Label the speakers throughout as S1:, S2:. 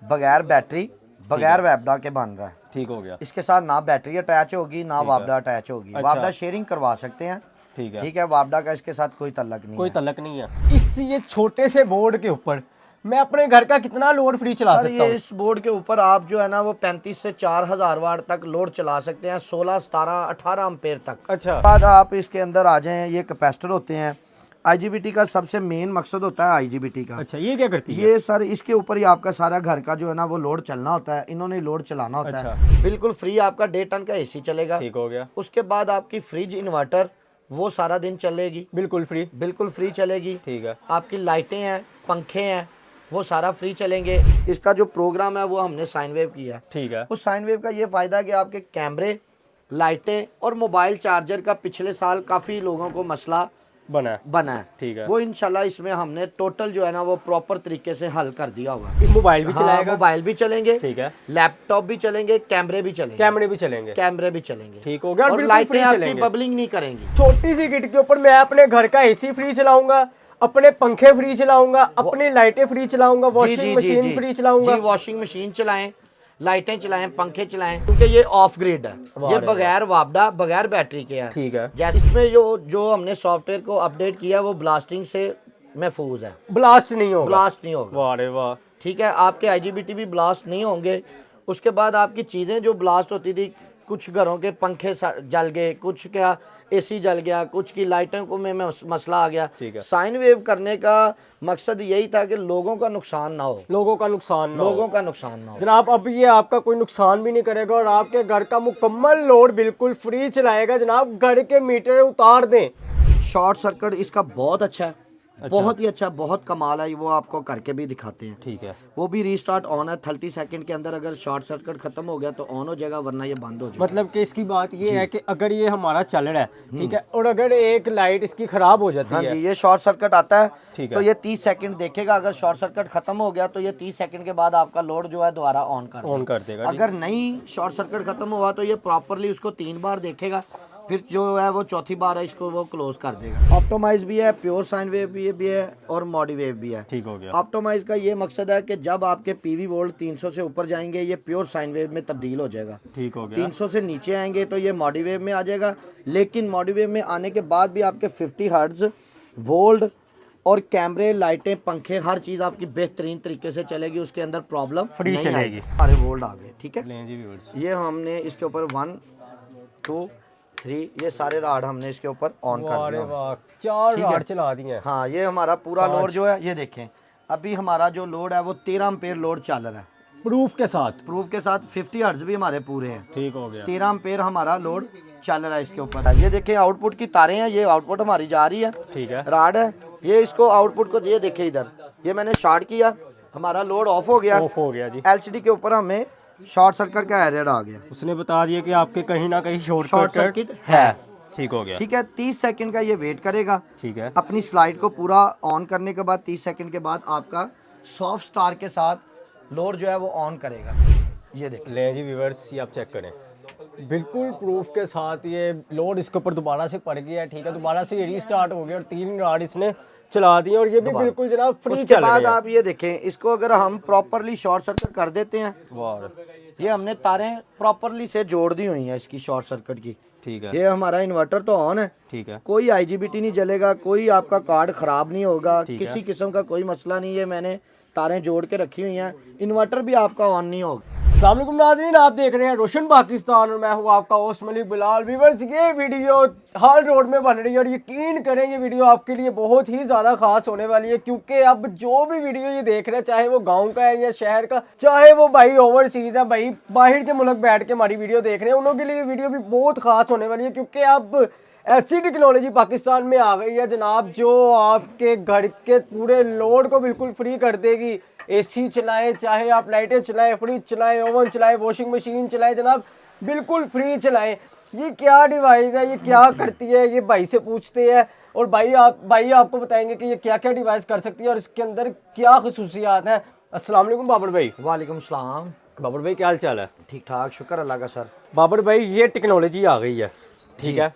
S1: बगैर बैटरी बगैर वापडा के बन रहा है।
S2: ठीक हो गया।
S1: इसके साथ ना बैटरी अटैच होगी ना वापडा अटैच होगी।
S2: अच्छा।
S1: वापडा शेयरिंग करवा सकते हैं। ठीक है, वापडा का इसके साथ कोई तल्लक नहीं
S2: कोई
S1: है।
S2: तल्लक नहीं है। इस ये छोटे से बोर्ड के ऊपर मैं अपने घर का कितना लोड फ्री चला
S1: सर
S2: सकता
S1: ये
S2: हूँ?
S1: इस बोर्ड के ऊपर आप जो है ना वो 35 से 4000 वाट तक लोड चला सकते हैं, 16, 17, 18 एम्पेयर तक।
S2: अच्छा।
S1: बाद आप इसके अंदर आ जाएं, ये कैपेसिटर होते हैं। आईजीबीटी का सबसे मेन मकसद होता है आईजीबीटी का।
S2: अच्छा, ये क्या करती है?
S1: ये सर इसके ऊपर ही आपका सारा घर का जो है ना वो लोड चलना होता है, इन्होंने लोड चलाना होता
S2: अच्छा।
S1: है। बिल्कुल फ्री आपका 1.5 टन का एसी चलेगा।
S2: ठीक हो गया।
S1: उसके बाद आपकी फ्रिज इन्वर्टर वो सारा दिन चलेगी,
S2: बिल्कुल फ्री।
S1: बिल्कुल फ्री चलेगी।
S2: ठीक है।
S1: आपकी लाइटें हैं, पंखे हैं, वो सारा फ्री चलेंगे। इसका जो प्रोग्राम है वो हमने साइन वेव किया है।
S2: ठीक है।
S1: उस साइन वेव का ये फायदा है कि आपके कैमरे, लाइटें और मोबाइल चार्जर का पिछले साल काफी लोगों को मसला
S2: बना है।
S1: बना है।
S2: ठीक है।
S1: वो इंशाल्लाह इसमें हमने टोटल जो है ना वो प्रॉपर तरीके से हल कर दिया होगा।
S2: इस मोबाइल भी चलाएगा?
S1: मोबाइल भी चलेंगे।
S2: ठीक है।
S1: लैपटॉप भी चलेंगे, कैमरे भी चलेंगे।
S2: कैमरे भी चलेंगे।
S1: कैमरे भी चलेंगे।
S2: ठीक हो गया।
S1: और
S2: बिल्कुल
S1: लाइटें
S2: फ्री
S1: आपकी
S2: चलेंगे।
S1: बबलिंग नहीं करेंगी।
S2: छोटी सी किट के ऊपर मैं अपने घर का एसी फ्री चलाऊंगा, अपने पंखे फ्री चलाऊंगा, अपनी लाइटें फ्री चलाऊंगा, वॉशिंग मशीन फ्री चलाऊंगा।
S1: वॉशिंग मशीन चलाएं, लाइटें चलाएं, पंखे चलाएं, क्योंकि ये ऑफ ग्रिड है। ये बगैर वापडा बगैर बैटरी के है।
S2: ठीक है।
S1: जैसे इसमें जो हमने सॉफ्टवेयर को अपडेट किया वो ब्लास्टिंग से महफूज है।
S2: ब्लास्ट नहीं होगा।
S1: ब्लास्ट नहीं होगा।
S2: वाह रे वाह।
S1: ठीक है, आपके आईजीबीटी भी ब्लास्ट नहीं होंगे। उसके बाद आपकी चीज़ें जो ब्लास्ट होती थी, कुछ घरों के पंखे जल गए, कुछ क्या एसी जल गया, कुछ की लाइटों को में मसला आ गया।
S2: ठीक है।
S1: साइन वेव करने का मकसद यही था कि लोगों का नुकसान ना हो।
S2: लोगों का नुकसान ना हो।
S1: लोगों का नुकसान ना हो।
S2: जनाब अब ये आपका कोई नुकसान भी नहीं करेगा और आपके घर का मुकम्मल लोड बिल्कुल फ्री चलाएगा। जनाब घर के मीटर उतार दें।
S1: शॉर्ट सर्किट इसका बहुत अच्छा है। बहुत ही अच्छा, बहुत कमाल है। वो आपको करके भी दिखाते हैं।
S2: ठीक है।
S1: वो भी रीस्टार्ट ऑन है। 30 सेकंड के अंदर अगर शॉर्ट सर्किट खत्म हो गया तो ऑन हो जाएगा, वरना ये बंद हो जाएगा।
S2: मतलब कि इसकी बात ये है कि अगर ये हमारा चल रहा है, ठीक है, और अगर एक लाइट इसकी खराब हो जाती
S1: हाँ
S2: है,
S1: जी, ये शॉर्ट सर्किट आता है।
S2: ठीक है।
S1: तो ये 30 सेकंड देखेगा। अगर शॉर्ट सर्किट खत्म हो गया तो ये 30 सेकंड के बाद आपका लोड जो है दोबारा ऑन कर
S2: देगा।
S1: अगर नहीं शॉर्ट सर्किट खत्म हुआ तो ये प्रॉपरली उसको 3 बार देखेगा, फिर जो है वो चौथी बार है इसको वो क्लोज कर देगा। ऑप्टिमाइज भी है, प्योर साइन वेव भी है और मॉडी वेव भी है।
S2: ठीक हो गया।
S1: ऑप्टिमाइज का ये मकसद है कि जब आपके पीवी वोल्ट 300 से ऊपर जाएंगे ये प्योर साइन वेव में तब्दील हो जाएगा।
S2: ठीक हो गया।
S1: 300 से नीचे आएंगे तो ये मॉडी वेव में आ जाएगा। लेकिन मॉडी वेव में आने के बाद भी आपके 50 हर्ट्ज वोल्ट और कैमरे, लाइटें, पंखे, हर चीज़ आपकी बेहतरीन तरीके से चलेगी। उसके अंदर प्रॉब्लम
S2: फ्री चलेगी।
S1: सारे वोल्ट आ गए। ठीक है,
S2: लें जी व्यूअर्स।
S1: ये हमने इसके ऊपर 1, 2, 3 ये सारे राड हमने इसके ऊपर ऑन कर
S2: वाह रे
S1: दिया।
S2: वाह, 4
S1: ठीक है।
S2: राड चला दिए हैं।
S1: हाँ, ये हमारा पूरा लोड जो है ये देखें। अभी हमारा जो लोड है वो 13 एम्पेयर लोड चल रहा है।
S2: प्रूफ के साथ।
S1: प्रूफ के साथ 50 हर्ट्ज भी हमारे पूरे हैं।
S2: ठीक हो गया।
S1: 13 एम्पेयर हमारा लोड चल रहा है इसके ऊपर। ये देखें आउटपुट की तारें हैं, ये आउटपुट हमारी जा रही है।
S2: ठीक है।
S1: राड है, ये इसको आउटपुट को ये देखें इधर, ये मैंने शॉर्ट किया, हमारा लोड ऑफ हो गया।
S2: ऑफ हो गया जी।
S1: एलसीडी के ऊपर हमें शॉर्ट सर्किट का एरर आ गया।
S2: उसने बता दिया कि आपके कहीं ना कहीं
S1: शॉर्ट
S2: शॉर्ट
S1: सर्किट है।
S2: ठीक हो गया।
S1: ठीक है, 30 सेकंड का ये वेट करेगा।
S2: ठीक है।
S1: अपनी स्लाइड को पूरा ऑन करने के बाद 30 सेकंड के बाद आपका सॉफ्ट स्टार के साथ लोड जो है वो ऑन करेगा। ये देखें।
S2: लें जी व्यूअर्स, ये आप चेक करें, बिल्कुल प्रूफ के साथ ये लोड इसके ऊपर दोबारा से पड़ गया है। ठीक है, दोबारा से ये रीस्टार्ट हो गया और 3 राड इसने चला दिए और ये भी बिल्कुल जनाब फ्री
S1: उसके
S2: चल
S1: बाद
S2: रही है।
S1: आप ये देखें, इसको अगर हम प्रॉपरली शॉर्ट सर्किट कर देते हैं,
S2: वाह,
S1: ये हमने तारें प्रॉपरली से जोड़ दी हुई हैं इसकी शॉर्ट सर्किट की।
S2: ठीक है।
S1: ये हमारा इन्वर्टर तो ऑन है।
S2: ठीक है।
S1: कोई आईजीबीटी नहीं जलेगा, कोई आपका कार्ड खराब नहीं होगा,
S2: ठीक है।
S1: किसी किस्म का कोई मसला नहीं है। मैंने तारें जोड़ के रखी हुई हैं, इन्वर्टर भी आपका ऑन नहीं होगा।
S2: अस्सलाम वालेकुम नाज़रीन, आप देख रहे हैं रोशन पाकिस्तान और मैं हूं आपका होस्ट मलिक बिलाल। व्यूअर्स, ये वीडियो हर रोड में बन रही है और यकीन करें ये वीडियो आपके लिए बहुत ही ज़्यादा खास होने वाली है, क्योंकि अब जो भी वीडियो ये देख रहे हैं, चाहे वो गांव का है या शहर का, चाहे वो भाई ओवरसीज़ है, भाई बाहर के मुल्क बैठ के हमारी वीडियो देख रहे हैं, उन लोगों के लिए ये वीडियो भी बहुत खास होने वाली है, क्योंकि अब ऐसी टेक्नोलॉजी पाकिस्तान में आ गई है जनाब जो आपके घर के पूरे लोड को बिल्कुल फ्री कर देगी। एसी चलाएं, चाहे आप लाइटें चलाएं, फ्रिज चलाएं, ओवन चलाएं, वॉशिंग मशीन चलाएं, जनाब बिल्कुल फ्री चलाएं। ये क्या डिवाइस है, ये क्या करती है, ये भाई से पूछते हैं और भाई आपको बताएंगे कि ये क्या क्या डिवाइस कर सकती है और इसके अंदर क्या खसूसियात हैं। अस्सलाम वालेकुम बाबर भाई।
S1: वालेकुम सलाम।
S2: बाबर भाई क्या हाल चाल है?
S1: ठीक ठाक, शुक्र अल्लाह का सर।
S2: बाबर भाई, ये टेक्नोलॉजी आ गई है, ठीक है,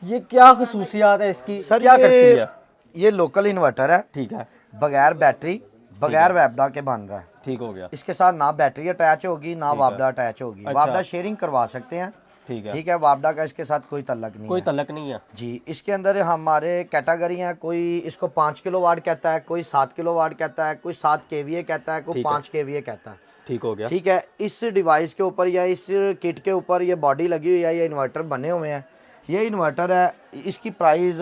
S2: ये क्या खसूसियात है इसकी,
S1: सर
S2: क्या करती है?
S1: ये लोकल इन्वर्टर है,
S2: ठीक है,
S1: बगैर बैटरी बगैर वापडा के बन रहा है।
S2: ठीक हो गया।
S1: इसके साथ ना बैटरी अटैच होगी ना वापडा अटैच होगी।
S2: अच्छा।
S1: वापडा शेयरिंग करवा सकते हैं। ठीक है, वापडा का इसके साथ कोई तल्लक नहीं
S2: कोई
S1: है।
S2: तल्लक नहीं है
S1: जी। इसके अंदर हमारे कैटेगरी हैं, कोई इसको 5 किलोवाट कहता है, कोई 7 किलोवाट कहता है, कोई 7 केवीए कहता है, कोई 5 केवीए कहता है।
S2: ठीक हो गया।
S1: ठीक है, इस डिवाइस के ऊपर या इस किट के ऊपर ये बॉडी लगी हुई है, ये इन्वर्टर बने हुए हैं। ये इन्वर्टर है, इसकी प्राइस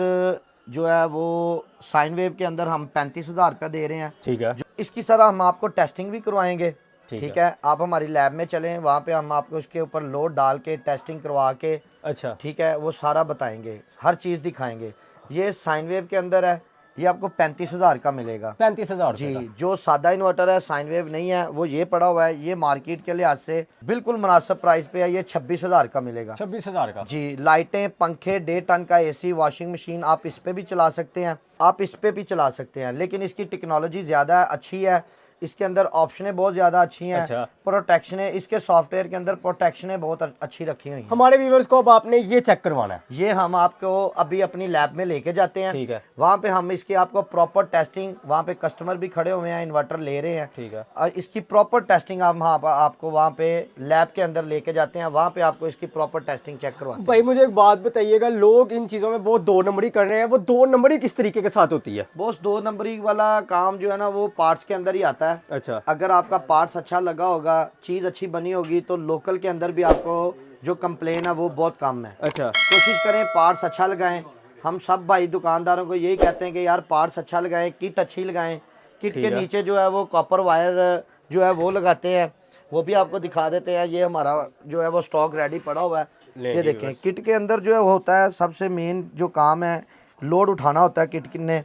S1: जो है वो साइन वेव के अंदर हम 35,000 रुपये दे रहे हैं।
S2: ठीक है।
S1: इसकी सर हम आपको टेस्टिंग भी करवाएंगे।
S2: ठीक
S1: है, आप हमारी लैब में चलें, वहाँ पे हम आपको इसके ऊपर लोड डाल के टेस्टिंग करवा के,
S2: अच्छा,
S1: ठीक है, वो सारा बताएंगे, हर चीज़ दिखाएंगे। ये साइन वेव के अंदर है, ये आपको 35,000 का मिलेगा।
S2: 35,000
S1: जी। जो सादा इन्वर्टर है, साइन वेव नहीं है, वो ये पड़ा हुआ है, ये मार्केट के लिहाज से बिल्कुल मुनासिब प्राइस पे है, ये 26,000 का मिलेगा।
S2: 26,000 का।
S1: जी। लाइटें, पंखे, 1.5 टन का एसी, वॉशिंग मशीन आप इस पे भी चला सकते हैं, आप इस पे भी चला सकते हैं, लेकिन इसकी टेक्नोलॉजी ज़्यादा अच्छी है, इसके अंदर ऑप्शनें बहुत ज़्यादा अच्छी हैं।
S2: अच्छा।
S1: प्रोटेक्शनें, इसके सॉफ्टवेयर के अंदर प्रोटेक्शनें बहुत अच्छी रखी हुई हैं।
S2: हमारे व्यूवर्स को अब आपने ये चेक करवाना है।
S1: ये हम आपको अभी अपनी लैब में लेके जाते हैं।
S2: ठीक है।
S1: वहाँ पे हम इसकी आपको प्रॉपर टेस्टिंग, वहाँ पे कस्टमर भी खड़े हुए हैं, इन्वर्टर ले रहे हैं।
S2: ठीक है।
S1: और इसकी प्रॉपर टेस्टिंग हम आपको वहाँ पे लैब के अंदर लेके जाते हैं, वहाँ पे आपको इसकी प्रॉपर टेस्टिंग चेक करवाते हैं।
S2: भाई मुझे एक बात बताइएगा, लोग इन चीज़ों में बहुत 2 नंबरी कर रहे हैं, वो 2 नंबरी किस तरीके के साथ होती है?
S1: बॉस, 2 नंबरी वाला काम जो है ना, वो पार्ट्स के अंदर ही आता है।
S2: अच्छा।
S1: अगर आपका पार्ट्स अच्छा लगा होगा, चीज़ अच्छी बनी होगी, तो लोकल के अंदर भी आपको जो कंप्लेन है वो बहुत कम है।
S2: अच्छा।
S1: कोशिश करें पार्ट्स अच्छा लगाएं। हम सब भाई दुकानदारों को यही कहते हैं कि यार पार्ट्स अच्छा लगाएं, किट अच्छी लगाएं। किट के नीचे जो है वो कॉपर वायर जो है वो लगाते हैं, वो भी आपको दिखा देते हैं। ये हमारा जो है वो स्टॉक रेडी पड़ा हुआ है, ये देखें। किट के अंदर जो है होता है, सबसे मेन जो काम है, लोड उठाना होता है किट ने।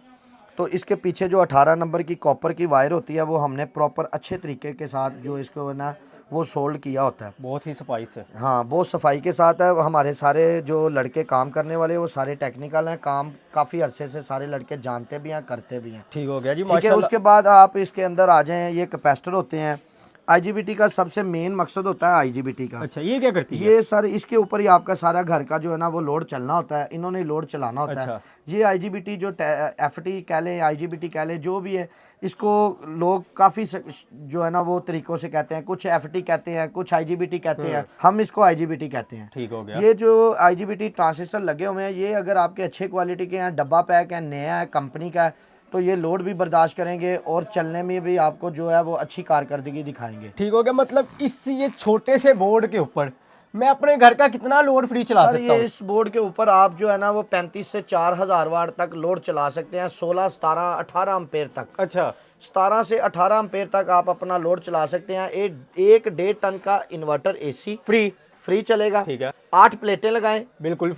S1: तो इसके पीछे जो 18 नंबर की कॉपर की वायर होती है, वो हमने प्रॉपर अच्छे तरीके के साथ जो इसको है ना वो सोल्ड किया होता है,
S2: बहुत ही सफाई से।
S1: हाँ, बहुत सफाई के साथ है। हमारे सारे जो लड़के काम करने वाले वो सारे टेक्निकल हैं, काम काफ़ी अरसे से सारे लड़के जानते भी हैं, करते भी हैं।
S2: ठीक हो गया जी,
S1: ठीक है।
S2: माशाल्लाह।
S1: उसके बाद आप इसके अंदर आ जाएं, ये कैपेसिटर होते हैं। आईजीबीटी का सबसे मेन मकसद होता है आईजीबीटी का।
S2: अच्छा, ये क्या करती है?
S1: ये सर इसके ऊपर ही आपका सारा घर का जो है ना वो लोड चलना होता है, इन्होंने लोड चलाना होता
S2: अच्छा।
S1: है। ये आईजीबीटी जो एफटी कह लें, आईजीबीटी कह लें, जो भी है, इसको लोग काफ़ी जो है ना वो तरीक़ों से कहते हैं। कुछ एफटी कहते हैं, कुछ आईजीबीटी कहते हैं, हम इसको आईजीबीटी कहते हैं।
S2: ठीक हो गया।
S1: ये जो आईजीबीटी ट्रांजिस्टर लगे हुए हैं, ये अगर आपके अच्छे क्वालिटी के हैं, डब्बा पैक है, नया है, कंपनी का है, तो ये लोड भी बर्दाश्त करेंगे और चलने में भी आपको जो है वो अच्छी कारकर्दगी दिखाएंगे।
S2: ठीक हो गया। मतलब इस ये छोटे से बोर्ड के ऊपर मैं अपने घर का कितना लोड फ्री चला सकता हूँ?
S1: इस बोर्ड के ऊपर आप जो है ना वो 35 से 4,000 वाट तक लोड चला सकते हैं, 16, 17, 18 एम्पेयर तक।
S2: अच्छा।
S1: 17 से 18 एम्पेयर तक आप अपना लोड चला सकते हैं। एक 1.5 टन का इन्वर्टर एसी फ्री चलेगा।
S2: ठीक है।
S1: 8 प्लेटें लगाएं,
S2: बिल्कुल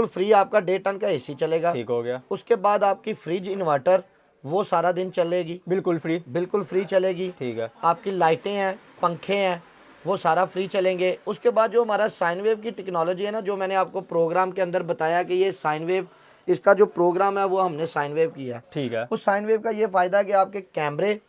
S2: फ्री
S1: आपका 1.5 टन का एसी चलेगा।
S2: ठीक हो गया।
S1: उसके बाद आपकी फ्रिज इन्वर्टर वो सारा दिन चलेगी,
S2: बिल्कुल फ्री
S1: चलेगी।
S2: ठीक है।
S1: आपकी लाइटें हैं, पंखे हैं, वो सारा फ्री चलेंगे। उसके बाद जो हमारा साइन वेव की टेक्नोलॉजी है ना, जो मैंने आपको प्रोग्राम के अंदर बताया कि ये साइन वेव, इसका जो प्रोग्राम है वो हमने साइन वेव किया।
S2: ठीक है।
S1: उस साइन वेव का ये फ़ायदा है कि आपके कैमरे,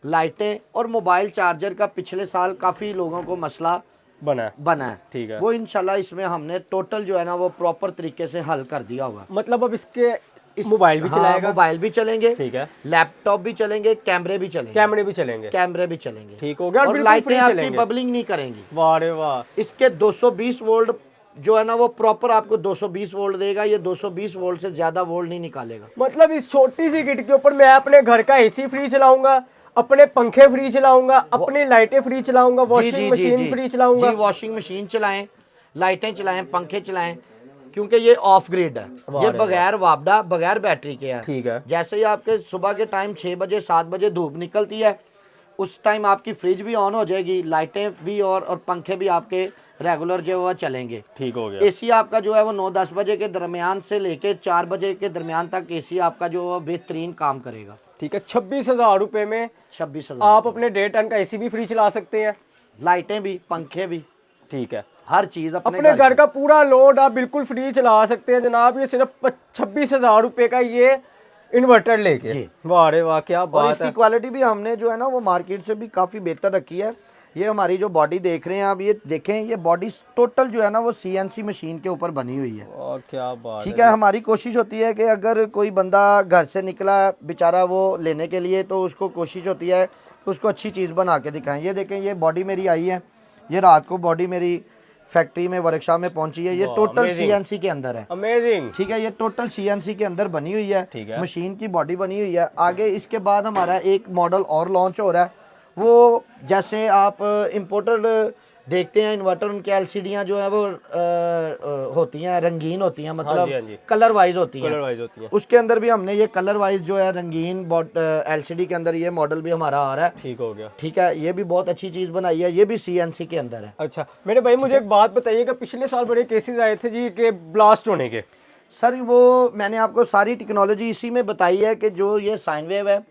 S1: लाइटें और मोबाइल चार्जर का पिछले साल काफ़ी लोगों को मसला बना है।
S2: ठीक है।
S1: वो इंशाल्लाह इसमें हमने टोटल जो है ना वो प्रॉपर तरीके से हल कर दिया हुआ।
S2: मतलब अब इसके मोबाइल भी चलाएगा?
S1: मोबाइल भी चलेंगे।
S2: ठीक है।
S1: लैपटॉप भी चलेंगे, कैमरे भी चलेंगे।
S2: ठीक हो गया।
S1: और लाइटें आपकी बबलिंग नहीं करेंगी।
S2: वाह रे वाह।
S1: इसके 220 वोल्ट जो है ना वो प्रॉपर आपको 220 वोल्ट देगा। ये 220 वोल्ट से ज्यादा वोल्ट नहीं निकालेगा।
S2: मतलब इस छोटी सी किट के ऊपर मैं अपने घर का एसी फ्री चलाऊंगा, अपने पंखे फ्री चलाऊंगा, अपनी लाइटें फ्री चलाऊंगा, वॉशिंग मशीन फ्री चलाऊंगा।
S1: वॉशिंग मशीन चलाएं, लाइटें चलाएं, पंखे चलाएं, क्योंकि ये ऑफ ग्रिड है, ये बगैर वापडा, बगैर बैटरी के है।
S2: ठीक है।
S1: जैसे ही आपके सुबह के टाइम 6 बजे 7 बजे धूप निकलती है, उस टाइम आपकी फ्रिज भी ऑन हो जाएगी, लाइटें भी और पंखे भी आपके रेगुलर जो है चलेंगे।
S2: ठीक हो गया।
S1: एसी आपका जो है वो 9-10 बजे के दरमियान से लेके 4 बजे के दरमियान तक एसी आपका जो बेहतरीन काम करेगा।
S2: ठीक है। 26,000 रुपए में
S1: 26,000
S2: आप अपने 1.5 टन का एसी भी फ्री चला सकते हैं,
S1: लाइटें भी, पंखे भी।
S2: ठीक है।
S1: हर चीज
S2: अपने घर का पूरा लोड आप बिल्कुल फ्री चला सकते हैं जनाब। ये सिर्फ 26,000 रुपए का ये इन्वर्टर लेके। वाह रे वाह, क्या बात है।
S1: इसकी क्वालिटी भी हमने जो है ना वो मार्केट से भी काफ़ी बेहतर रखी है। ये हमारी जो बॉडी देख रहे हैं आप, ये देखें, ये बॉडी टोटल जो है ना वो CNC मशीन के ऊपर बनी हुई है।
S2: और क्या बात
S1: ठीक है, हमारी कोशिश होती है कि अगर कोई बंदा घर से निकला बेचारा वो लेने के लिए, तो उसको कोशिश होती है कि उसको अच्छी चीज़ बना के दिखाएं। ये देखें, ये बॉडी मेरी आई है, ये रात को बॉडी मेरी फैक्ट्री में वर्कशॉप में पहुंची है। ये टोटल CNC के अंदर है।
S2: अमेजिंग।
S1: ठीक है, ये टोटल CNC के अंदर बनी हुई है,
S2: ठीक है।
S1: मशीन की बॉडी बनी हुई है। आगे इसके बाद हमारा एक मॉडल और लॉन्च हो रहा है, वो जैसे आप इम्पोर्टेड देखते हैं इन्वर्टर, उनके LCDयाँ जो है वो होती हैं, रंगीन होती हैं, मतलब
S2: हाँ जी।
S1: कलर वाइज होती हैं।
S2: कलर वाइज होती है।
S1: उसके अंदर भी हमने ये कलर वाइज जो है रंगीन LCD के अंदर ये मॉडल भी हमारा आ रहा है।
S2: ठीक हो गया।
S1: ठीक है, ये भी बहुत अच्छी चीज़ बनाई है, ये भी CNC के अंदर है।
S2: अच्छा मेरे भाई, मुझे एक बात बताइएगा, पिछले साल बड़े केसेस आए थे जी के ब्लास्ट होने के।
S1: सर वो मैंने आपको सारी टेक्नोलॉजी इसी में बताई है कि जो ये साइन वेव है,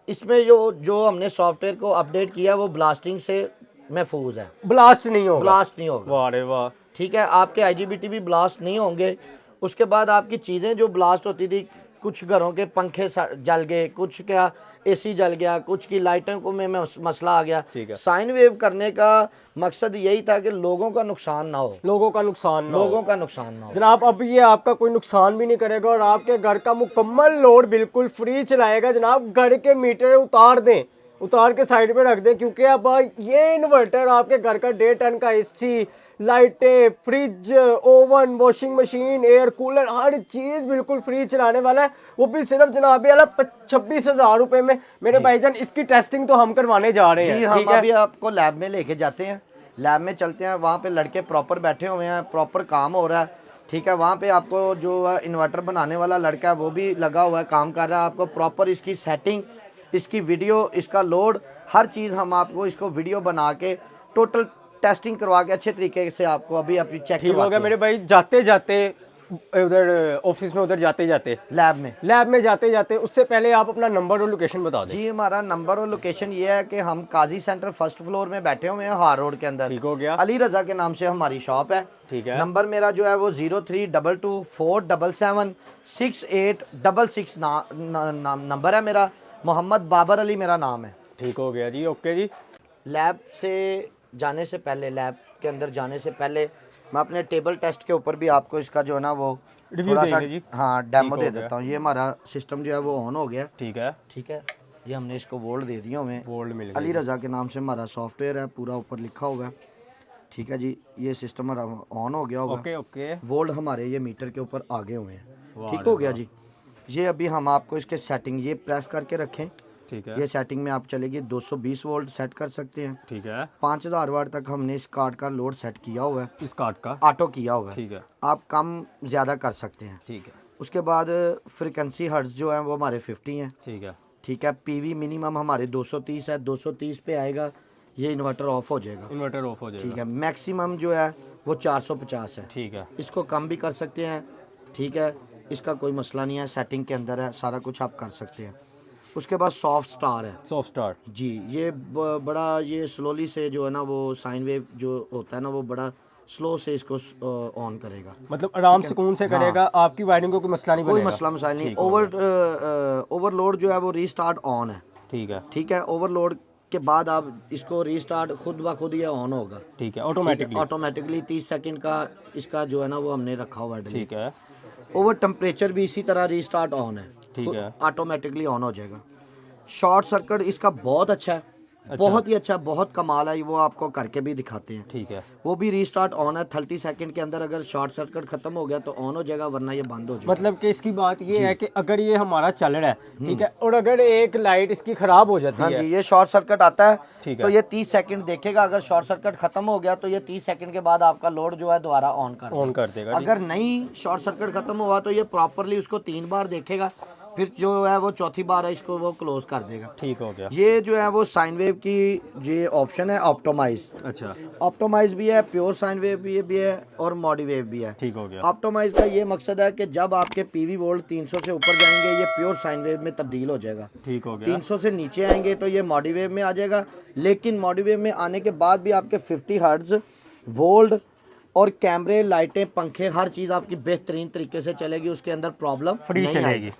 S1: इसमें जो हमने सॉफ्टवेयर को अपडेट किया वो ब्लास्टिंग से महफूज है।
S2: ब्लास्ट नहीं होगा।
S1: ब्लास्ट नहीं होगा।
S2: वाह रे वाह।
S1: ठीक है, आपके IGBT भी ब्लास्ट नहीं होंगे। उसके बाद आपकी चीज़ें जो ब्लास्ट होती थी, कुछ घरों के पंखे जल गए, कुछ क्या AC जल गया, कुछ की लाइटों को में मसला आ गया।
S2: ठीक है।
S1: साइन वेव करने का मकसद यही था कि लोगों का नुकसान ना हो,
S2: लोगों का नुकसान ना हो।
S1: लोगों का नुकसान ना हो।
S2: जनाब अब ये आपका कोई नुकसान भी नहीं करेगा और आपके घर का मुकम्मल लोड बिल्कुल फ्री चलाएगा। जनाब घर के मीटर उतार दें, उतार के साइड पे रख दें, क्योंकि अब ये इन्वर्टर आपके घर का 1.5 टन का AC, लाइटें, fridge, oven, washing machine, air cooler, हर चीज़ बिल्कुल फ्री चलाने वाला है। वो भी सिर्फ जनाब 26,000 रुपए में। मेरे भाईजान इसकी टेस्टिंग तो हम करवाने जा रहे हैं।
S1: जी, हम
S2: ठीक है?
S1: अभी आपको लैब में लेके जाते हैं, लैब में चलते हैं, वहाँ पे लड़के प्रॉपर बैठे हुए हैं, प्रॉपर काम हो रहा है। ठीक है, वहाँ पे आपको जो इन्वर्टर बनाने वाला लड़का है वो भी लगा हुआ है, काम कर रहा है। आपको प्रॉपर इसकी सेटिंग, इसकी वीडियो, इसका लोड, हर चीज़ हम आपको इसको वीडियो बना के टोटल टेस्टिंग करवा के अच्छे तरीके से आपको अभी चेक
S2: ठीक हो गया मेरे भाई। जाते जाते उधर ऑफिस में, उधर जाते जाते लैब में जाते जाते उससे पहले आप अपना नंबर और लोकेशन बता दें।
S1: जी, हमारा नंबर और लोकेशन ये है कि हम काजी सेंटर फर्स्ट फ्लोर में बैठे हुए हैं, हार रोड के अंदर।
S2: ठीक हो गया।
S1: अली रजा के नाम से हमारी शॉप है।
S2: ठीक है।
S1: नंबर मेरा जो है वो 0322477666 नंबर है मेरा। मोहम्मद बाबर अली मेरा नाम है।
S2: ठीक हो गया जी, ओके जी।
S1: लैब से जाने से पहले, लैब के अंदर जाने से पहले मैं अपने टेबल टेस्ट के ऊपर भी आपको इसका जो है ना वो
S2: रिव्यू देंगे जी।
S1: हाँ, डेमो दे देता हूँ। ये हमारा सिस्टम जो है वो ऑन हो गया।
S2: ठीक है।
S1: ठीक है, ये हमने इसको वोल्ट दे दिया हमें।
S2: वोल्ट मिल गया।
S1: अली रज़ा के नाम से हमारा सॉफ्टवेयर है, पूरा ऊपर लिखा हुआ है। ठीक है जी, ये सिस्टम हमारा ऑन हो गया होगा।
S2: Okay okay.
S1: वोल्ट हमारे ये मीटर के ऊपर आगे हुए हैं। ठीक हो गया जी। ये अभी हम आपको इसके सेटिंग, ये प्रेस करके रखें।
S2: ठीक है।
S1: ये सेटिंग में आप चलेगी 220 वोल्ट सेट कर सकते हैं।
S2: ठीक है।
S1: 5000 वाट तक हमने इस कार्ड का लोड सेट किया हुआ है,
S2: इस कार्ड का
S1: ऑटो किया हुआ है।
S2: ठीक है।
S1: आप कम ज़्यादा कर सकते हैं।
S2: ठीक है।
S1: उसके बाद फ्रिक्वेंसी हर्ट्ज जो है वो हमारे 50 हैं।
S2: ठीक है।
S1: ठीक है, PV मिनिमम हमारे 230 है। 230 पे आएगा ये इन्वर्टर ऑफ हो जाएगा।
S2: इन्वर्टर ऑफ हो जाएगा।
S1: ठीक है, मैक्सिमम जो है वो 450 है।
S2: ठीक है।
S1: इसको कम भी कर सकते हैं। ठीक है, इसका कोई मसला नहीं है, सेटिंग के अंदर है, सारा कुछ आप कर सकते हैं। उसके बाद सॉफ्ट स्टार है।
S2: सॉफ्ट स्टार
S1: जी, ये बड़ा, ये स्लोली से जो है ना वो साइन वेव जो होता है ना वो बड़ा स्लो से इसको ऑन करेगा,
S2: मतलब आराम सुकून से करेगा। आपकी वायरिंग को कोई मसला नहीं
S1: कोई
S2: बनेगा।
S1: मसला मसाइल नहीं। ओवरलोड जो है वो रीस्टार्ट ऑन है।
S2: ठीक है।
S1: ठीक है, ओवरलोड के बाद आप इसको रीस्टार्ट खुद ब खुद ये ऑन होगा।
S2: ठीक है, ऑटोमेटिकली।
S1: ऑटोमेटिकली 30 सेकंड का इसका जो है ना वो हमने रखा हुआ है।
S2: ठीक है।
S1: ओवर टेम्परेचर भी इसी तरह रीस्टार्ट ऑन है।
S2: ठीक है।
S1: ऑटोमेटिकली ऑन हो जाएगा। शॉर्ट सर्किट इसका बहुत अच्छा है। बहुत ही अच्छा, बहुत कमाल है। वो आपको करके भी दिखाते हैं।
S2: ठीक है।
S1: वो भी रीस्टार्ट ऑन है। 30 सेकंड के अंदर अगर शॉर्ट सर्किट खत्म हो गया तो ऑन हो जाएगा, वरना ये बंद हो जाएगा।
S2: मतलब कि इसकी बात ये है कि अगर ये हमारा चल रहा है, ठीक है, और अगर एक लाइट इसकी खराब हो जाती
S1: हाँ
S2: है,
S1: जी, ये शॉर्ट सर्किट आता है।
S2: ठीक है।
S1: तो ये 30 सेकंड देखेगा। अगर शॉर्ट सर्किट खत्म हो गया तो ये 30 सेकंड के बाद आपका लोड जो है दोबारा ऑन कर
S2: देगा।
S1: अगर नहीं शॉर्ट सर्किट खत्म हुआ तो ये प्रॉपरली उसको 3 बार देखेगा, फिर जो है वो चौथी बार है इसको वो क्लोज कर देगा।
S2: ठीक हो गया।
S1: ये जो है वो साइन वेव की ये ऑप्शन है, ऑप्टोमाइज।
S2: अच्छा,
S1: ऑप्टोमाइज भी है, प्योर साइन वेव भी है और मॉडी वेव भी है।
S2: ठीक हो गया।
S1: ऑप्टोमाइज का ये मकसद है कि जब आपके PV वोल्ट 300 से ऊपर जाएंगे ये प्योर साइन वेव में तब्दील हो जाएगा।
S2: ठीक हो गया।
S1: 300 से नीचे आएंगे तो ये मॉडी वेव में आ जाएगा। लेकिन मॉडी वेव में आने के बाद भी आपके 50 हर्ट्ज वोल्ट और कैमरे, लाइटें, पंखे, हर चीज़ आपकी बेहतरीन तरीके से चलेगी। उसके अंदर प्रॉब्लम
S2: फ्री चलेगी,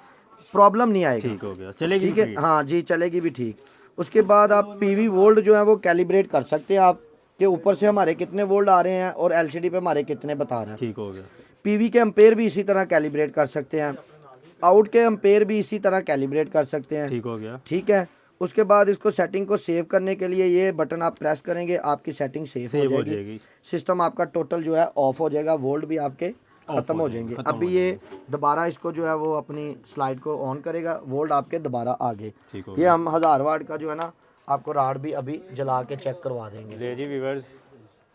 S1: प्रॉब्लम नहीं आएगी।
S2: ठीक हो गया, चलेगी
S1: ठीक है, हाँ जी, चलेगी भी ठीक। उसके बाद आप पीवी वोल्ट जो है वो कैलिब्रेट कर सकते हैं आप, कि ऊपर से हमारे कितने वोल्ट आ रहे हैं और एलसीडी पे हमारे कितने बता रहा है।
S2: ठीक हो गया।
S1: पीवी के एम्पेयर भी इसी तरह कैलिब्रेट कर सकते हैं, आउट के एम्पेयर भी इसी तरह कैलिब्रेट कर सकते हैं।
S2: ठीक हो गया।
S1: ठीक है, उसके बाद इसको सेटिंग को सेव करने के लिए ये बटन आप प्रेस करेंगे, आपकी सेटिंग सेव हो जाएगी। सिस्टम आपका टोटल जो है ऑफ हो जाएगा, वोल्ट भी आपके ख़त्म हो जाएंगे। अभी ये दोबारा इसको जो है वो अपनी स्लाइड को ऑन करेगा, वोल्ट आपके दोबारा आ गए। ये हम 1000 वाट का जो है ना आपको राड भी अभी जला के चेक करवा देंगे।
S2: ले जी व्यूअर्स,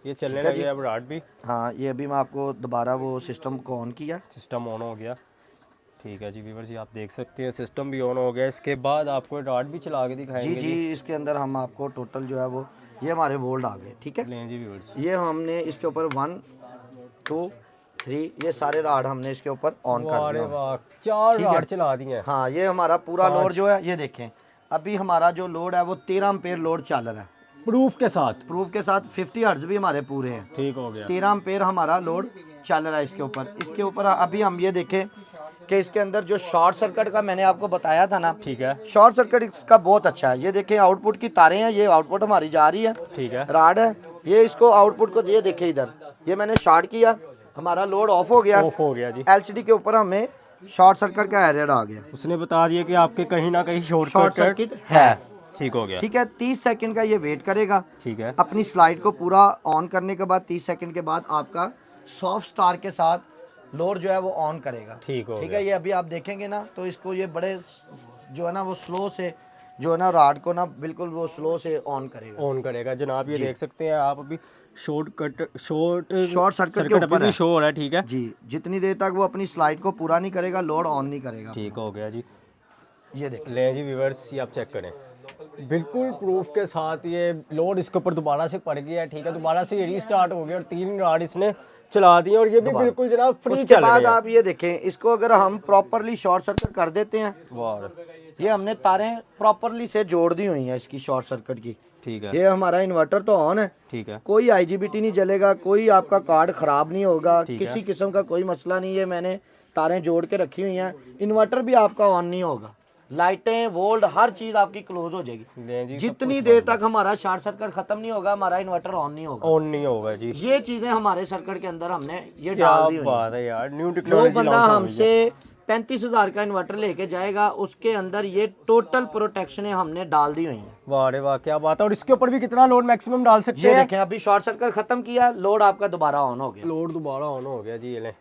S2: ये चलने लगे अब राड भी।
S1: हाँ, ये अभी मैं आपको दोबारा वो सिस्टम को ऑन किया,
S2: सिस्टम ऑन हो गया। ठीक है जी व्यूअर्स, ये आप देख सकते हैं सिस्टम भी ऑन हो गया। इसके बाद आपको राड भी चला के दिखाएंगे।
S1: जी जी, इसके अंदर हम आपको टोटल जो है वो ये हमारे वोल्ट आ गए। ठीक है,
S2: लें जी व्यूअर्स,
S1: ये हमने इसके ऊपर 1 2 3 ये सारे राड हमने इसके ऊपर ऑन कर दिए।
S2: वाह, 4 राड चला दिए हैं।
S1: हाँ, ये हमारा पूरा लोड जो है ये देखें, अभी हमारा जो लोड है वो 13 एम्पेयर लोड चल रहा है
S2: प्रूफ के साथ।
S1: 50 हर्ट्ज भी हमारे पूरे हैं।
S2: ठीक हो गया।
S1: 13 एम्पेयर हमारा लोड चल रहा है इसके ऊपर। इसके ऊपर अभी हम ये देखें कि इसके अंदर जो शॉर्ट सर्किट का मैंने आपको बताया था ना,
S2: ठीक है,
S1: शॉर्ट सर्किट इसका बहुत अच्छा है। ये देखें आउटपुट की तारें हैं, ये आउटपुट हमारी जा रही है,
S2: ठीक है,
S1: राड है, ये इसको आउटपुट को ये देखें इधर, ये मैंने शॉर्ट किया, हमारा लोड ऑफ हो गया।
S2: ऑफ हो गया जी।
S1: एलसीडी के ऊपर हमें शॉर्ट सर्किट का एरर आ गया,
S2: उसने बता दिया कि आपके कहीं ना कहीं शॉर्ट
S1: सर्किट है।
S2: ठीक हो गया।
S1: ठीक है, 30 सेकंड का ये वेट करेगा।
S2: ठीक है,
S1: अपनी स्लाइड को पूरा ऑन करने के बाद 30 सेकंड के बाद आपका सॉफ्ट स्टार के साथ लोड जो है वो ऑन करेगा।
S2: ठीक हो
S1: ठीक
S2: गया।
S1: है, ये अभी आप देखेंगे ना तो इसको ये बड़े जो है ना वो स्लो से जो है ना राड को ना बिल्कुल वो स्लो से ऑन करेगा।
S2: ऑन करेगा जनाब, ये देख सकते हैं आप अभी शॉर्ट
S1: सर्किट के ऊपर है।
S2: शो हो रहा है। ठीक है
S1: जी, जितनी देर तक वो अपनी स्लाइड को पूरा नहीं करेगा लोड ऑन नहीं करेगा।
S2: ठीक हो गया जी।
S1: ये देख
S2: ले जी व्यूअर्स, ये आप चेक करें, बिल्कुल प्रूफ के साथ ये लोड इसके ऊपर दोबारा से पड़ गया है। ठीक है, दोबारा से ये रीस्टार्ट हो गया और 3 राड इसने चला दिए और ये भी बिल्कुल जनाब फ्री
S1: उसके
S2: चल रहे
S1: बाद
S2: हैं।
S1: आप ये देखें, इसको अगर हम प्रॉपरली शॉर्ट सर्किट कर देते हैं,
S2: वाह,
S1: ये हमने तारें प्रॉपरली से जोड़ दी हुई हैं इसकी शॉर्ट सर्किट की।
S2: ठीक है,
S1: ये हमारा इन्वर्टर तो ऑन है,
S2: ठीक है,
S1: कोई आईजीबीटी नहीं जलेगा, कोई आपका कार्ड खराब नहीं होगा,
S2: ठीक है।
S1: किसी किस्म का कोई मसला नहीं है। मैंने तारें जोड़ के रखी हुई हैं, इन्वर्टर भी आपका ऑन नहीं होगा, लाइटें वोल्ट हर चीज आपकी क्लोज हो जाएगी।
S2: ले जी,
S1: जितनी देर तक हमारा शॉर्ट सर्किट खत्म नहीं होगा हमारा इन्वर्टर ऑन नहीं होगा।
S2: ऑन नहीं होगा जी।
S1: ये चीजें हमारे सर्किट के अंदर हमने ये
S2: क्या
S1: डाल दी हुई हैं।
S2: बात है यार, न्यू
S1: जो
S2: टेक्नोलॉजी
S1: बंदा हमसे 35,000 का इन्वर्टर लेके जाएगा उसके अंदर ये टोटल प्रोटेक्शन हमने डाल दी हुई हैं।
S2: वाह रे वाह, क्या बात है। और इसके ऊपर भी कितना लोड मैक्सिमम डाल सकते
S1: ये
S2: हैं?
S1: देखें, अभी शॉर्ट सर्किट खत्म किया, लोड आपका दोबारा ऑन हो गया।
S2: लोड दोबारा ऑन हो गया जी। ये ले,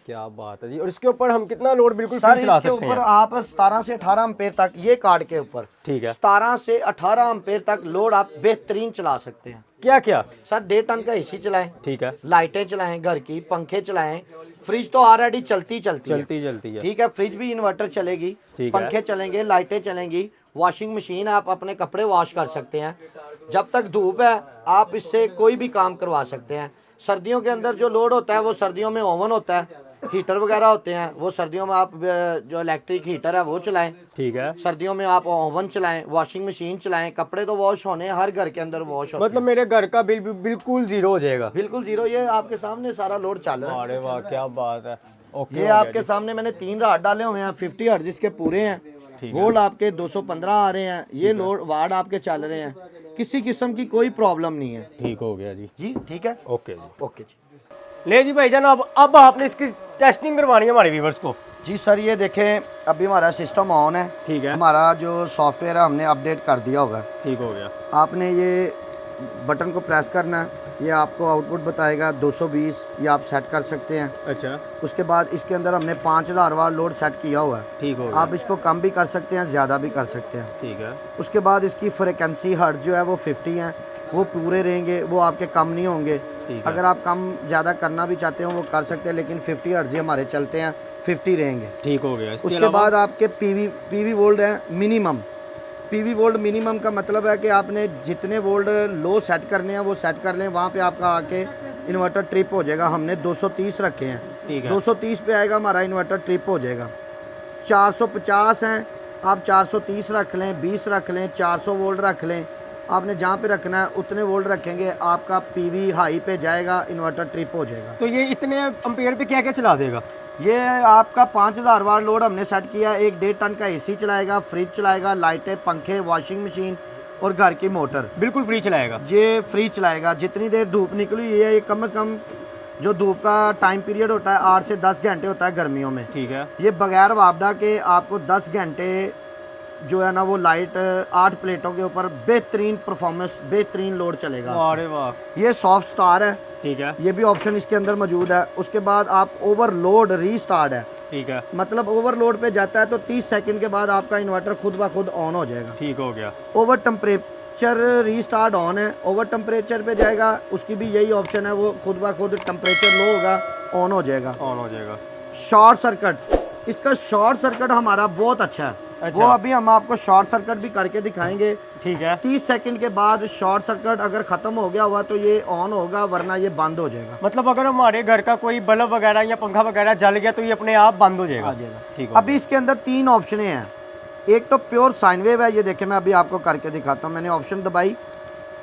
S2: क्या बात है जी। और इसके ऊपर हम कितना लोड बिल्कुल
S1: सर
S2: फ्री चला
S1: इसके
S2: सकते
S1: ऊपर
S2: हैं?
S1: आप 17 से 18 एम्पेयर तक ये कार्ड के ऊपर
S2: ठीक है,
S1: 17 से 18 एम्पेयर तक लोड आप बेहतरीन चला सकते हैं।
S2: क्या क्या?
S1: सर 1.5 टन का एसी चलाएं,
S2: ठीक है,
S1: लाइटें चलाएं घर की, पंखे चलाएं, फ्रिज तो ऑलरेडी चलती है।
S2: चलती है।
S1: ठीक है, फ्रिज भी इन्वर्टर चलेगी,
S2: ठीक है।
S1: पंखे चलेंगे, लाइटें चलेंगी, वॉशिंग मशीन आप अपने कपड़े वॉश कर सकते हैं। जब तक धूप है आप इससे कोई भी काम करवा सकते हैं। सर्दियों के अंदर जो लोड होता है वो सर्दियों में ओवन होता है, हीटर वगैरह होते हैं, वो सर्दियों में आप जो इलेक्ट्रिक हीटर है वो चलाएं।
S2: ठीक है,
S1: सर्दियों में आप ओवन चलाएं, वॉशिंग मशीन चलाएं, कपड़े तो वॉश होने हर घर के अंदर वॉश होते
S2: मतलब मेरे घर का बिल भी बिल्कुल जीरो हो जाएगा।
S1: बिल्कुल जीरो। ये आपके सामने सारा लोड चल रहा है।
S2: अरे वाह, क्या बात है। ओके,
S1: ये आपके सामने मैंने 3 राड डाले हुए हैं, 50 हर्ट्ज इसके पूरे हैं, वोल्ट आपके 215 आ रहे हैं, ये लोड वार्ड आपके चल रहे हैं, किसी किस्म की कोई प्रॉब्लम नहीं है।
S2: ठीक हो गया जी।
S1: जी ठीक है,
S2: ओके जी।
S1: ओके जी।
S2: ले जी भाईजान, अब आपने इसकी टेस्टिंग करवानी है हमारे व्यूअर्स को।
S1: जी सर, ये देखें अभी हमारा सिस्टम ऑन है।
S2: ठीक है,
S1: हमारा जो सॉफ्टवेयर है हमने अपडेट कर दिया हुआ है।
S2: ठीक हो गया।
S1: आपने ये बटन को प्रेस करना है, ये आपको आउटपुट बताएगा 220, ये आप सेट कर सकते हैं।
S2: अच्छा,
S1: उसके बाद इसके अंदर हमने 5000 वाट लोड सेट किया हुआ है।
S2: ठीक हो गया।
S1: आप इसको कम भी कर सकते हैं, ज़्यादा भी कर सकते हैं।
S2: ठीक है,
S1: उसके बाद इसकी फ्रिक्वेंसी हर्ट्ज जो है वो 50 हैं, वो पूरे रहेंगे, वो आपके कम नहीं होंगे।
S2: ठीक है।
S1: अगर आप कम ज़्यादा करना भी चाहते हो वो कर सकते हैं, लेकिन 50 हर्ट्ज हमारे चलते हैं, 50 रहेंगे।
S2: ठीक हो गया।
S1: उसके बाद आपके पीवी वोल्ट हैं मिनिमम। पीवी वोल्ट मिनिमम का मतलब है कि आपने जितने वोल्ट लो सेट करने हैं वो सेट कर लें, वहाँ पे आपका आके इन्वर्टर ट्रिप हो जाएगा। हमने 230 रखे हैं,
S2: ठीक है,
S1: 230 पे आएगा हमारा इन्वर्टर ट्रिप हो जाएगा। 450 हैं, आप 430 रख लें, 20 रख लें, 400 वोल्ट रख लें, आपने जहाँ पे रखना है उतने वोल्ट रखेंगे, आपका पीवी हाई पे जाएगा, इन्वर्टर ट्रिप हो जाएगा।
S2: तो ये इतने एम्पेयर पे क्या क्या चला देगा?
S1: ये आपका 5000 वाट लोड हमने सेट किया, 1.5 टन का एसी चलाएगा, फ्रिज चलाएगा, लाइटें, पंखे, वॉशिंग मशीन, और घर की मोटर
S2: बिल्कुल फ्री चलाएगा।
S1: ये फ्री चलाएगा। जितनी देर धूप निकली हुई है, ये कम से कम जो धूप का टाइम पीरियड होता है 8 से 10 घंटे होता है गर्मियों में।
S2: ठीक है।
S1: ये बगैर वापदा के आपको 10 घंटे जो है ना वो लाइट 8 प्लेटों के ऊपर बेहतरीन परफॉर्मेंस, बेहतरीन लोड चलेगा।
S2: अरे वाह।
S1: ये सॉफ्ट स्टार है।
S2: ठीक है।
S1: ये भी ऑप्शन इसके अंदर मौजूद है। उसके बाद आप ओवरलोड रीस्टार्ट है।
S2: ठीक है।
S1: मतलब ओवरलोड पे जाता है तो 30 सेकंड के बाद आपका इन्वर्टर खुद ब खुद ऑन हो जाएगा।
S2: ठीक हो गया।
S1: ओवर टेम्परेचर रीस्टार्ट ऑन है। ओवर टेम्परेचर पे जाएगा, उसकी भी यही ऑप्शन है, वो खुद ब खुद टेम्परेचर लो होगा, ऑन हो जाएगा।
S2: ऑन हो जाएगा।
S1: शॉर्ट सर्किट, इसका शॉर्ट सर्किट हमारा बहुत अच्छा है।
S2: अच्छा।
S1: वो अभी हम आपको शॉर्ट सर्किट भी करके दिखाएंगे।
S2: ठीक है।
S1: 30 सेकंड के बाद शॉर्ट सर्किट अगर खत्म हो गया हुआ तो ये ऑन होगा, वरना ये बंद हो जाएगा।
S2: मतलब अगर हमारे घर का कोई बल्ब वगैरह या पंखा वगैरह जल गया तो ये अपने आप बंद हो जाएगा।
S1: आ जाएगा।
S2: ठीक है।
S1: अभी इसके अंदर 3 ऑप्शन हैं। एक तो प्योर साइन वेव है, ये देखें मैं अभी आपको करके दिखाता हूँ। मैंने ऑप्शन दबाई,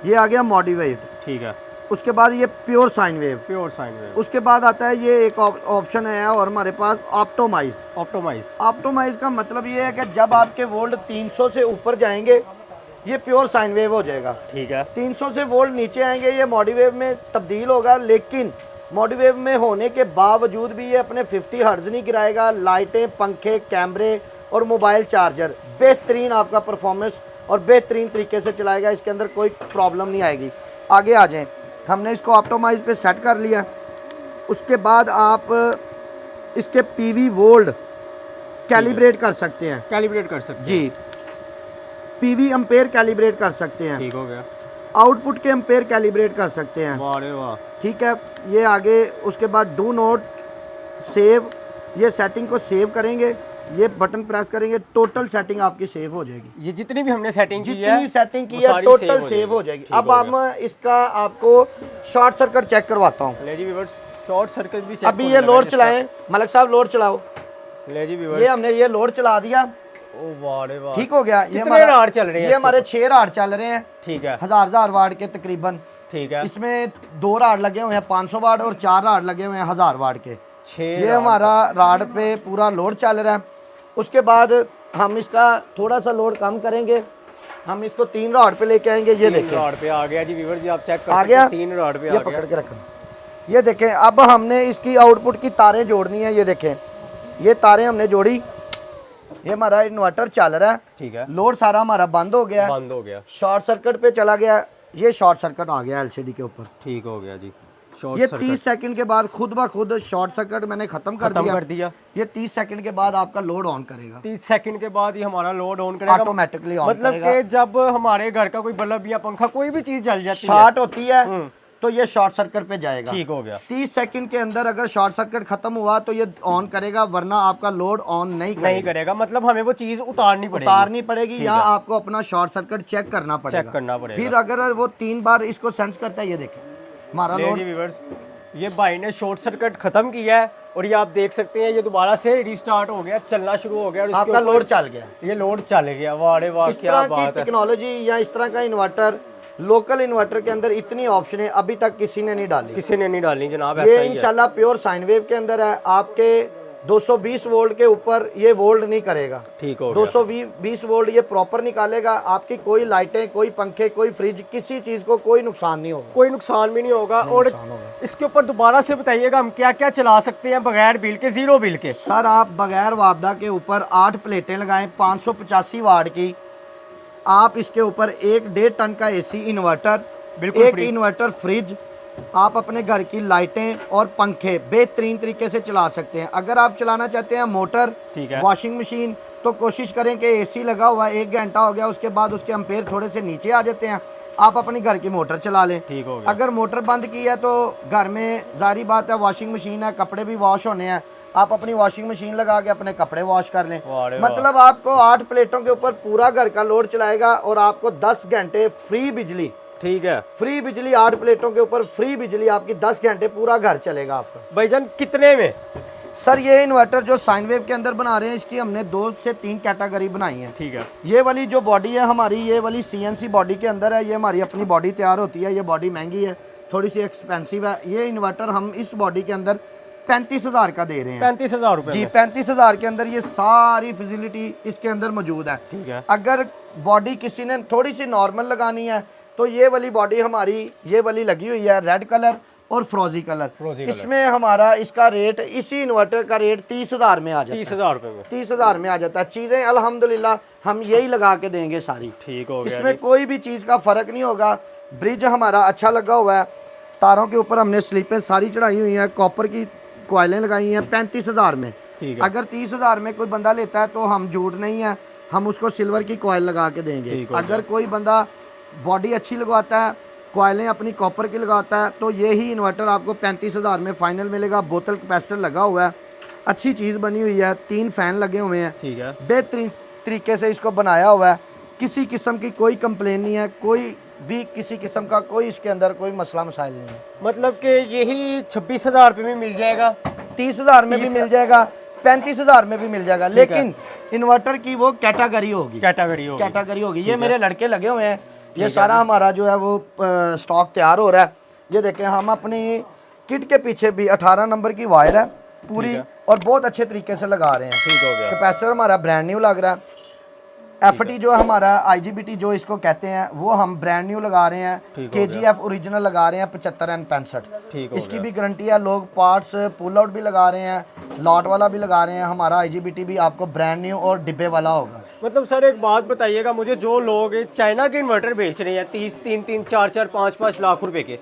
S1: ये आ गया मॉडिवेट।
S2: ठीक है।
S1: उसके बाद ये pure sine wave.
S2: Pure sine wave.
S1: उसके बाद आता है ये एक ऑप्शन है और हमारे पास ऑप्टोमाइज।
S2: ऑप्टोमाइज।
S1: ऑप्टोमाइज का मतलब ये है कि जब आपके वोल्ट 300 से ऊपर जाएंगे ये प्योर साइन वेव हो जाएगा।
S2: ठीक है।
S1: 300 से वोल्ट नीचे आएंगे ये मॉडिवेव में तब्दील होगा। लेकिन मॉडिवेव में होने के बावजूद भी ये अपने 50 हर्ट्ज नहीं गिराएगा। लाइटें, पंखे, कैमरे और मोबाइल चार्जर बेहतरीन आपका परफॉर्मेंस और बेहतरीन तरीके से चलाएगा। इसके अंदर कोई प्रॉब्लम नहीं आएगी। आगे आ जाएं, हमने इसको ऑप्टोमाइज पे सेट कर लिया। उसके बाद आप इसके पीवी वोल्ट कैलिब्रेट कर सकते हैं।
S2: कैलिब्रेट कर सकते हैं।
S1: जी, पीवी एम्पेयर कैलिब्रेट कर सकते हैं।
S2: ठीक हो गया।
S1: आउटपुट के एम्पेयर कैलिब्रेट कर सकते हैं।
S2: वाह रे वाह।
S1: ठीक है, ये आगे उसके बाद डू नोट सेव, ये सेटिंग को सेव करेंगे, ये बटन प्रेस करेंगे, टोटल सेटिंग आपकी सेव हो जाएगी।
S2: ये जितनी भी हमने सेटिंग की है,
S1: जितनी सेटिंग की
S2: वो
S1: है
S2: सारी
S1: टोटल सेव हो जाएगी।
S2: ठीक
S1: अब
S2: हो
S1: हम इसका आपको शॉर्ट सर्किट चेक करवाता हूँ।
S2: ले जी व्यूअर्स, शॉर्ट सर्किट भी चेक
S1: अभी ये लोड चलाएं, मलक साहब लोड चलाओ।
S2: ले जी व्यूअर्स,
S1: ये हमने ये लोड चला दिया।
S2: ओ वाह रे वाह।
S1: ठीक हो गया। ये
S2: कितने राड चल रहे हैं?
S1: ये हमारे 6 राड चल रहे हैं।
S2: ठीक है।
S1: 1000 वाट के तकरीबन।
S2: ठीक है।
S1: इसमें 2 राड लगे हुए हैं 500 वाट और 4 राड लगे हुए हैं 1000 वाट के।
S2: 6
S1: ये हमारा राड पे पूरा लोड चल रहा है। उसके बाद हम इसका थोड़ा सा लोड कम करेंगे, हम इसको 3 राड पे लेके आएंगे। ये देखें
S2: राड पे आ गया जी व्यूअर्स, जी आप चेक कर
S1: आ
S2: सकते हैं।
S1: गया।
S2: 3 राड पे
S1: ये
S2: आ
S1: पकड़
S2: गया।
S1: के रखना। ये देखें, अब हमने इसकी आउटपुट की तारें जोड़नी है। ये देखें, ये तारें हमने जोड़ी। ये हमारा इन्वर्टर चल रहा है।
S2: ठीक है।
S1: लोड सारा हमारा बंद हो गया,
S2: बंद हो गया।
S1: शॉर्ट सर्किट पे चला गया। ये शॉर्ट सर्किट आ गया एलसीडी के ऊपर।
S2: ठीक हो गया जी।
S1: ये 30 सेकंड के बाद खुद ब खुद शॉर्ट सर्किट मैंने खत्म कर दिया। ये 30 सेकंड के बाद आपका लोड ऑन करेगा।
S2: 30 सेकंड के बाद ही हमारा लोड ऑन करेगा,
S1: ऑटोमेटिकली ऑन
S2: मतलब
S1: करेगा।
S2: कि जब हमारे घर का कोई बल्ब या पंखा कोई भी चीज जल जाती है,
S1: शॉर्ट होती है तो ये शॉर्ट सर्किट पे जाएगा।
S2: ठीक हो गया।
S1: 30 सेकंड के अंदर अगर शॉर्ट सर्किट खत्म हुआ तो ये ऑन करेगा, वरना आपका लोड ऑन नहीं
S2: करेगा। मतलब हमें वो चीज उतारनी पड़ेगी।
S1: या आपको अपना शॉर्ट सर्किट चेक करना पड़ेगा। फिर अगर वो 3 बार इसको सेंस करता है, ये देखें हमारा लोड।
S2: ये भाई ने शॉर्ट सर्किट खत्म किया है और ये आप देख सकते हैं ये दोबारा से रिस्टार्ट हो गया, चलना शुरू हो गया और
S1: आपका लोड चल गया।
S2: ये लोड चल गया। वाह रे वाह, क्या बात है।
S1: टेक्नोलॉजी या इस तरह का इन्वर्टर, लोकल इन्वर्टर के अंदर इतनी ऑप्शन है अभी तक किसी ने नहीं डाली
S2: जनाब।
S1: ये इंशाल्लाह प्योर साइन वेव के अंदर है। आपके 220 वोल्ट के ऊपर ये वोल्ट नहीं करेगा।
S2: ठीक हो गया।
S1: 220 वोल्ट ये प्रॉपर निकालेगा। आपकी कोई लाइटें, कोई पंखे, कोई फ्रिज, किसी चीज को कोई नुकसान नहीं होगा।
S2: कोई नुकसान भी नहीं होगा। और इसके ऊपर दोबारा से बताइएगा हम क्या क्या चला सकते हैं बगैर बिल के, 0 बिल के।
S1: सर आप बगैर वापदा के ऊपर 8 प्लेटें लगाएं 585 वाट की। आप इसके ऊपर 1.5 टन का एसी इन्वर्टर,
S2: बिल्कुल
S1: एक
S2: फ्री।
S1: इन्वर्टर फ्रिज, आप अपने घर की लाइटें और पंखे बेहतरीन तरीके से चला सकते हैं। अगर आप चलाना चाहते हैं मोटर,
S2: ठीक है,
S1: वॉशिंग मशीन, तो कोशिश करें कि एसी लगा हुआ है, 1 घंटा हो गया, उसके बाद उसके एम्पेयर थोड़े से नीचे आ जाते हैं, आप अपनी घर की मोटर चला लें।
S2: ठीक हो गया।
S1: अगर मोटर बंद की है तो घर में जारी बात है वॉशिंग मशीन है, कपड़े भी वॉश होने हैं, आप अपनी वॉशिंग मशीन लगा के अपने कपड़े वॉश कर लें। मतलब आपको 8 प्लेटों के ऊपर पूरा घर का लोड चलाएगा और आपको 10 घंटे फ्री बिजली।
S2: ठीक है,
S1: फ्री बिजली, 8 प्लेटों के ऊपर फ्री बिजली आपकी 10 घंटे पूरा घर चलेगा आपका।
S2: भाईजान कितने में?
S1: सर ये इन्वर्टर जो साइन वेव के अंदर बना रहे हैं इसकी हमने 2 से 3 कैटेगरी बनाई है।
S2: ठीक है।
S1: ये वाली जो बॉडी है हमारी, ये वाली CNC बॉडी के अंदर है। ये हमारी अपनी बॉडी तैयार होती है। ये बॉडी महंगी है, थोड़ी सी एक्सपेंसिव है। ये इन्वर्टर हम इस बॉडी के अंदर 35,000 का दे रहे हैं।
S2: 35,000 रुपए
S1: जी, 35,000 के अंदर ये सारी फैसिलिटी इसके अंदर मौजूद है।
S2: ठीक है।
S1: अगर बॉडी किसी ने थोड़ी सी नॉर्मल लगानी है तो ये वाली बॉडी हमारी ये वाली लगी हुई है रेड कलर और फ्रोजी कलर। इसमें हमारा इसका रेट इसी इन्वर्टर का रेट 30,000 में आ जाता है।
S2: 30,000 रुपए में
S1: 30,000 में आ जाता है। चीज़ें अल्हम्दुलिल्लाह हम यही लगा के देंगे सारी,
S2: ठीक हो गया।
S1: इसमें कोई भी चीज़ का फ़र्क नहीं होगा। ब्रिज हमारा अच्छा लगा हुआ है, तारों के ऊपर हमने स्लीपें सारी चढ़ाई हुई हैं, कॉपर की कोयलें लगाई हैं 35,000 में। अगर 30,000 में कोई बंदा लेता है तो हम झूठ नहीं है, हम उसको सिल्वर की कोयल लगा के देंगे। अगर कोई बंदा बॉडी अच्छी लगवाता है, कोयलें अपनी कॉपर की लगाता है, तो ये ही इन्वर्टर आपको 35,000 में फाइनल मिलेगा। बोतल कैपेसिटर लगा हुआ है, अच्छी चीज़ बनी हुई है, 3 फैन लगे हुए हैं,
S2: ठीक है,
S1: बेहतरीन तरीके से इसको बनाया हुआ है। किसी किस्म की कोई कंप्लेन नहीं है, कोई भी किसी किस्म का कोई इसके अंदर कोई मसला मसाइल नहीं है।
S2: मतलब कि यही 26,000 रुपये में मिल जाएगा,
S1: 30,000 में भी मिल जाएगा, 35,000 में भी मिल जाएगा, लेकिन इन्वर्टर की वो कैटेगरी होगी, कैटेगरी होगी। ये मेरे लड़के लगे हुए हैं, ये सारा हमारा जो है वो स्टॉक तैयार हो रहा है। ये देखें, हम अपनी किट के पीछे भी 18 नंबर की वायर है पूरी और बहुत अच्छे तरीके से लगा रहे हैं।
S2: ठीक हो गया।
S1: कैपेसिटर हमारा ब्रांड न्यू लग रहा है। एफटी जो हमारा IGBT जो इसको कहते हैं वो हम ब्रांड न्यू लगा रहे हैं। KGF ओरिजिनल लगा रहे हैं 75 और 65। इसकी भी गारंटी है। लोग पार्ट्स पुल आउट भी लगा रहे हैं, लॉट वाला भी लगा रहे हैं। हमारा IGBT भी आपको ब्रांड न्यू और डिब्बे वाला होगा।
S2: मतलब सर एक बात बताइएगा मुझे, जो लोग चाइना के इन्वर्टर बेच रहे हैं 3-3, 4-4, 5-5 लाख रुपए के,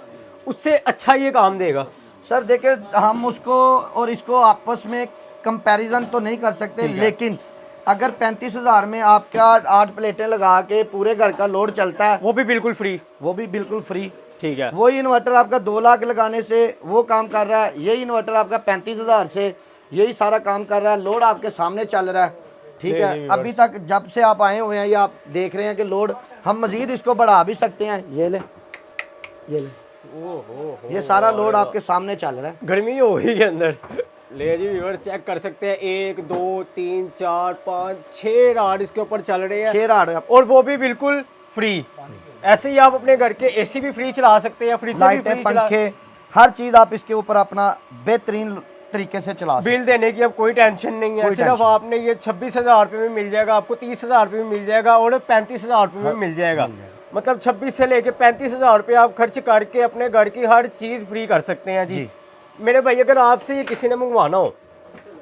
S2: उससे अच्छा ये काम देगा?
S1: सर देखिए, हम उसको और इसको आपस में कंपैरिजन तो नहीं कर सकते, लेकिन अगर 35,000 में आपका 8 प्लेटें लगा के पूरे घर का लोड चलता है,
S2: वो भी बिल्कुल फ्री,
S1: वो भी बिल्कुल फ्री,
S2: ठीक है।
S1: वही इन्वर्टर आपका 2 लाख लगाने से वो काम कर रहा है, यही इन्वर्टर आपका 35,000 से यही सारा काम कर रहा है। लोड आपके सामने चल रहा है, ठीक है। अभी तक जब से आप आए हुए हैं, ये आप देख रहे हैं कि लोड हम मजीद इसको बढ़ा भी सकते हैं। ये ले, ये ले, ये सारा लोड आपके सामने चल रहा है।
S2: गर्मी हो गई है अंदर। ले जी व्यूअर्स, चेक कर सकते हैं, 1 2 3 4 5 6 राड इसके ऊपर चल रहे हैं,
S1: 6 राड,
S2: और वो भी बिल्कुल फ्री। ऐसे ही आप अपने घर के AC भी फ्री चला सकते हैं, फ्रिज भी फ्री,
S1: पंखे, हर चीज आप इसके ऊपर अपना बेहतरीन तरीके से चला सकते हैं।
S2: बिल देने की अब कोई टेंशन नहीं है। सिर्फ आपने ये 26,000 रुपये में मिल जाएगा, आपको 30,000 रुपये में मिल जाएगा और 35,000 रुपये में मिल जाएगा। मतलब 26 से लेके 35,000 रुपये आप खर्च करके अपने घर की हर चीज़ फ्री कर सकते हैं। जी मेरे भाई, अगर आपसे ये किसी ने मंगवाना हो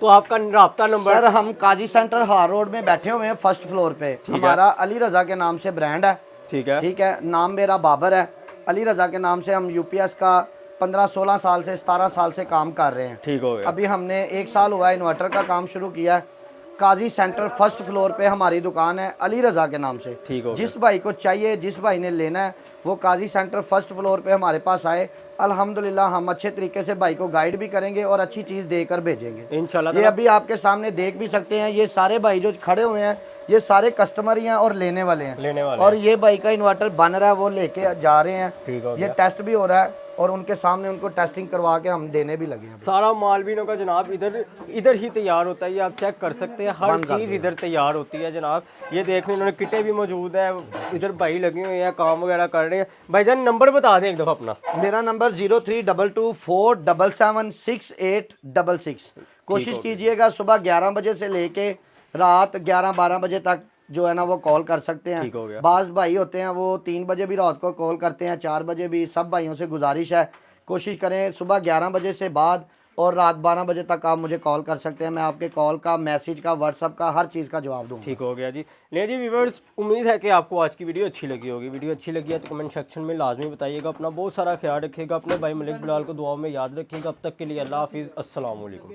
S2: तो आपका राब्ता नंबर?
S1: सर हम काजी सेंटर हार रोड में बैठे हुए हैं, फर्स्ट फ्लोर पे। हमारा अली रजा के नाम से ब्रांड है,
S2: ठीक है,
S1: ठीक है। नाम मेरा बाबर है, अली रजा के नाम से हम UPS का 15-16 साल से 17 साल से काम कर रहे हैं,
S2: ठीक हो गया।
S1: अभी हमने 1 साल हुआ है इन्वर्टर का काम शुरू किया है। काजी सेंटर फर्स्ट फ्लोर पे हमारी दुकान है, अली रजा के नाम से।
S2: ठीक हो गया।
S1: जिस भाई को चाहिए, जिस भाई ने लेना है, वो काजी सेंटर फर्स्ट फ्लोर पे हमारे पास आए। अल्हम्दुलिल्लाह हम अच्छे तरीके से भाई को गाइड भी करेंगे और अच्छी चीज़ देकर भेजेंगे
S2: इंशाल्लाह।
S1: ये अभी आपके सामने देख भी सकते हैं, ये सारे भाई जो खड़े हुए हैं ये सारे कस्टमर ही हैं और लेने वाले हैं। और ये भाई का इन्वर्टर बन रहा है, वो लेके जा रहे हैं, ये टेस्ट भी हो रहा है और उनके सामने उनको टेस्टिंग करवा के हम देने भी लगे हैं।
S2: सारा माल भी इनका जनाब इधर ही तैयार होता है, ये आप चेक कर सकते हैं, हर चीज़ इधर तैयार होती है जनाब। ये देखने इन्होंने किटें भी मौजूद है, इधर भाई लगे हुए हैं, काम वगैरह कर रहे हैं। भाईजान नंबर बता दें एक दफ़ा अपना।
S1: मेरा नंबर 0322477686। कोशिश कीजिएगा सुबह 11 बजे से लेके रात 11-12 बजे तक जो है ना वो कॉल कर सकते हैं। बाज़ भाई होते हैं वो 3 बजे भी रात को कॉल करते हैं, 4 बजे भी। सब भाइयों से गुजारिश है कोशिश करें सुबह 11 बजे से बाद और रात 12 बजे तक आप मुझे कॉल कर सकते हैं। मैं आपके कॉल का, मैसेज का, व्हाट्सअप का, हर चीज़ का जवाब दूँगा।
S2: ठीक हो गया जी। ले जी व्यूअर्स, उम्मीद है कि आपको आज की वीडियो अच्छी लगी होगी। वीडियो अच्छी लगी है तो कमेंट सेक्शन में लाजमी बताइएगा। अपना बहुत सारा ख्याल रखिएगा, अपने भाई मलिक बिलाल को दुआ में याद रखिएगा। अब तक के लिए अल्लाह हाफिज़, अस्सलाम वालेकुम।